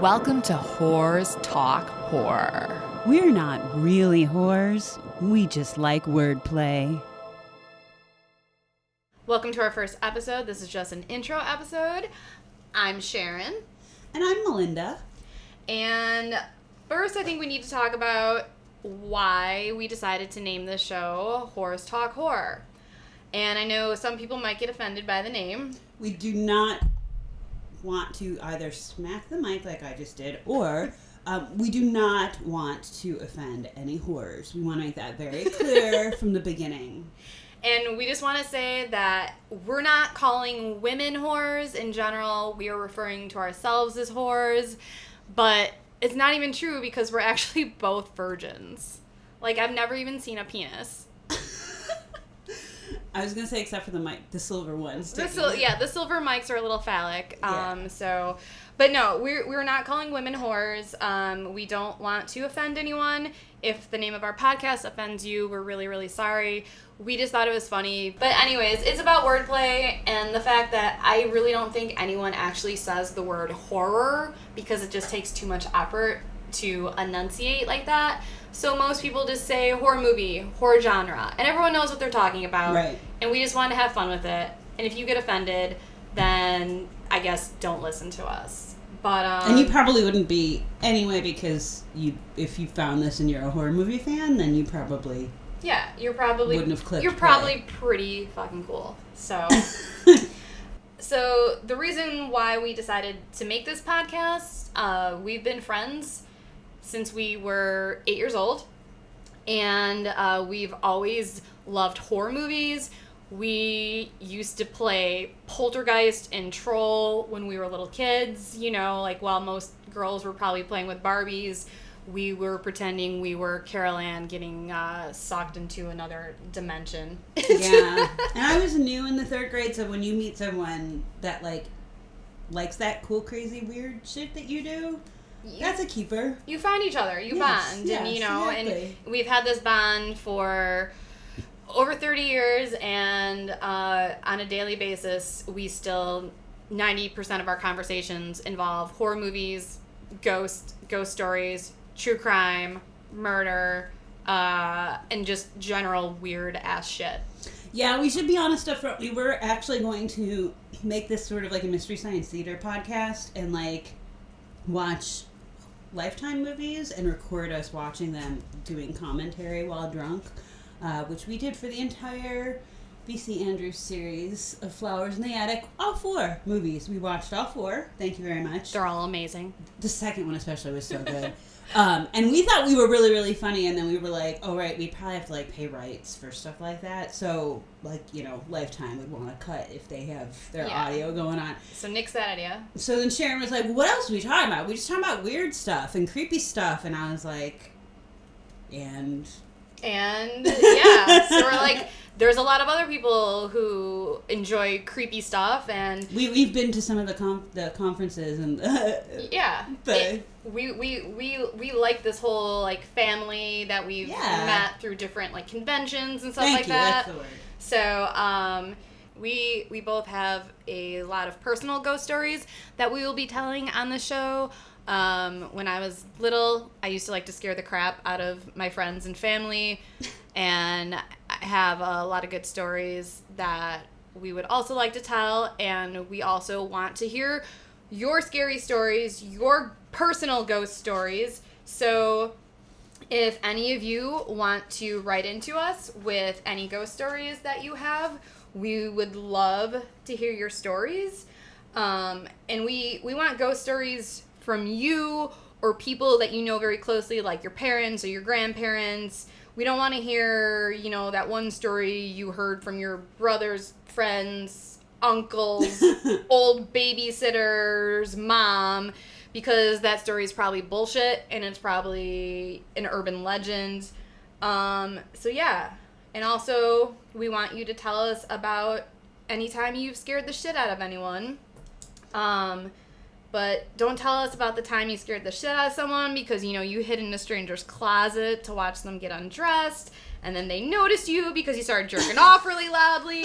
Welcome to Whores Talk Horror. We're not really whores. We just like wordplay. Welcome to our first episode. This is just an intro episode. I'm Sharon. And I'm Melinda. And first, I think we need to talk about why we decided to name this show Whores Talk Horror. And I know some people might get offended by the name. We do not want to either smack the mic like I just did, or we do not want to offend any whores. We want to make that very clear from the beginning. And we just want to say that we're not calling women whores in general. We are referring to ourselves as whores. But it's not even true because we're actually both virgins. Like, I've never even seen a penis. I was going to say except for the mic, the silver ones. The silver mics are a little phallic. But no, we're not calling women whores. We don't want to offend anyone. If the name of our podcast offends you, we're really, really sorry. We just thought it was funny. But anyways, it's about wordplay and the fact that I really don't think anyone actually says the word horror because it just takes too much effort to enunciate like that. So most people just say horror movie, horror genre, and everyone knows what they're talking about. Right. And we just want to have fun with it. And if you get offended, then I guess don't listen to us. But and you probably wouldn't be anyway because if you found this and you're a horror movie fan, then you probably you're probably wouldn't have clicked. You're probably pretty fucking cool. So so the reason why we decided to make this podcast, we've been friends since we were 8 years old, and we've always loved horror movies. We used to play Poltergeist and Troll when we were little kids, like while most girls were probably playing with Barbies, we were pretending we were Carol Ann getting sucked into another dimension. Yeah. And I was new in the third grade, so when you meet someone that likes that cool, crazy, weird shit that you do, that's a keeper. You find each other. You bond. Yes, and, exactly. And we've had this bond for over 30 years, and on a daily basis, we still, 90% of our conversations involve horror movies, ghost stories, true crime, murder, and just general weird-ass shit. Yeah, we should be honest up front. We were actually going to make this sort of like a Mystery Science Theater podcast and, watch Lifetime movies and record us watching them doing commentary while drunk, which we did for the entire B.C. Andrews series of Flowers in the Attic. All 4 movies. We watched all 4. Thank you very much. They're all amazing. The second one especially was so good. And we thought we were really, really funny, and then we were like, oh, right, we probably have to, pay rights for stuff like that. So, Lifetime would want to cut if they have their audio going on. So nix that idea. So then Sharon was like, what else are we talking about? We just talking about weird stuff and creepy stuff. And I was like, And yeah, so we're like, there's a lot of other people who enjoy creepy stuff, and we've been to some of the conferences and we like this whole family that we've met through different conventions and stuff like that. That's the word. So we both have a lot of personal ghost stories that we will be telling on the show. When I was little, I used to like to scare the crap out of my friends and family, and I have a lot of good stories that we would also like to tell, and we also want to hear your scary stories, your personal ghost stories. So if any of you want to write into us with any ghost stories that you have, we would love to hear your stories. And we want ghost stories from you or people that you know very closely, like your parents or your grandparents. We don't want to hear, that one story you heard from your brother's friends, uncles, old babysitter's mom, because that story is probably bullshit and it's probably an urban legend. So yeah. And also, we want you to tell us about any time you've scared the shit out of anyone. But don't tell us about the time you scared the shit out of someone because, you hid in a stranger's closet to watch them get undressed, and then they noticed you because you started jerking off really loudly.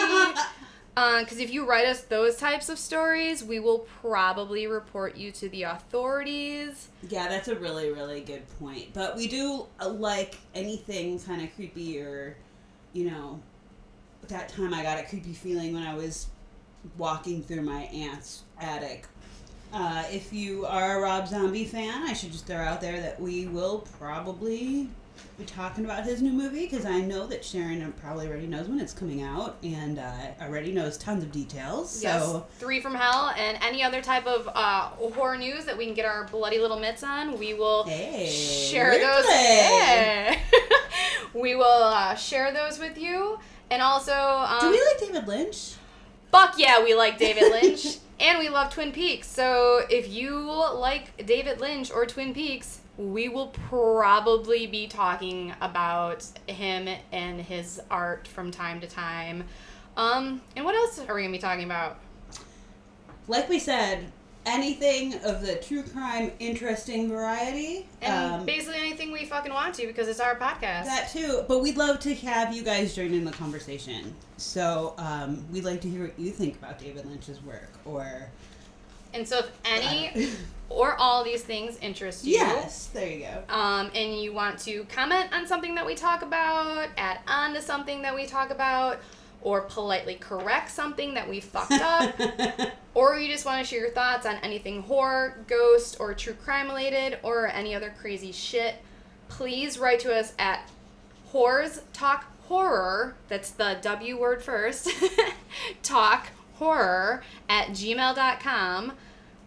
Because if you write us those types of stories, we will probably report you to the authorities. Yeah, that's a really, really good point. But we do like anything kind of creepy or, that time I got a creepy feeling when I was walking through my aunt's attic. If you are a Rob Zombie fan, I should just throw out there that we will probably be talking about his new movie, because I know that Sharon probably already knows when it's coming out and already knows tons of details. Yes, So 3 from Hell and any other type of horror news that we can get our bloody little mitts on, we will share those. Yeah. We will share those with you. And also... do we like David Lynch? Fuck yeah, we like David Lynch. And we love Twin Peaks. So if you like David Lynch or Twin Peaks, we will probably be talking about him and his art from time to time. And what else are we going to be talking about? Like we said, anything of the true crime interesting variety. And basically anything we fucking want to, because it's our podcast. That too. But we'd love to have you guys join in the conversation. So we'd like to hear what you think about David Lynch's work. And so if any or all these things interest you. Yes, there you go. And you want to comment on something that we talk about, add on to something that we talk about, or politely correct something that we fucked up, or you just want to share your thoughts on anything horror, ghost, or true crime related, or any other crazy shit, please write to us at whorestalkhorror, that's the W word first, talkhorror@gmail.com.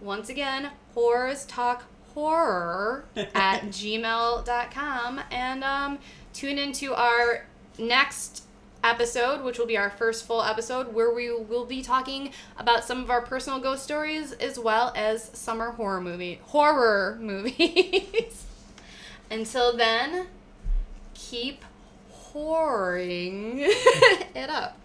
Once again, whorestalkhorror@gmail.com. And tune into our next episode, which will be our first full episode, where we will be talking about some of our personal ghost stories as well as summer horror movies. Until then, keep whoring it up.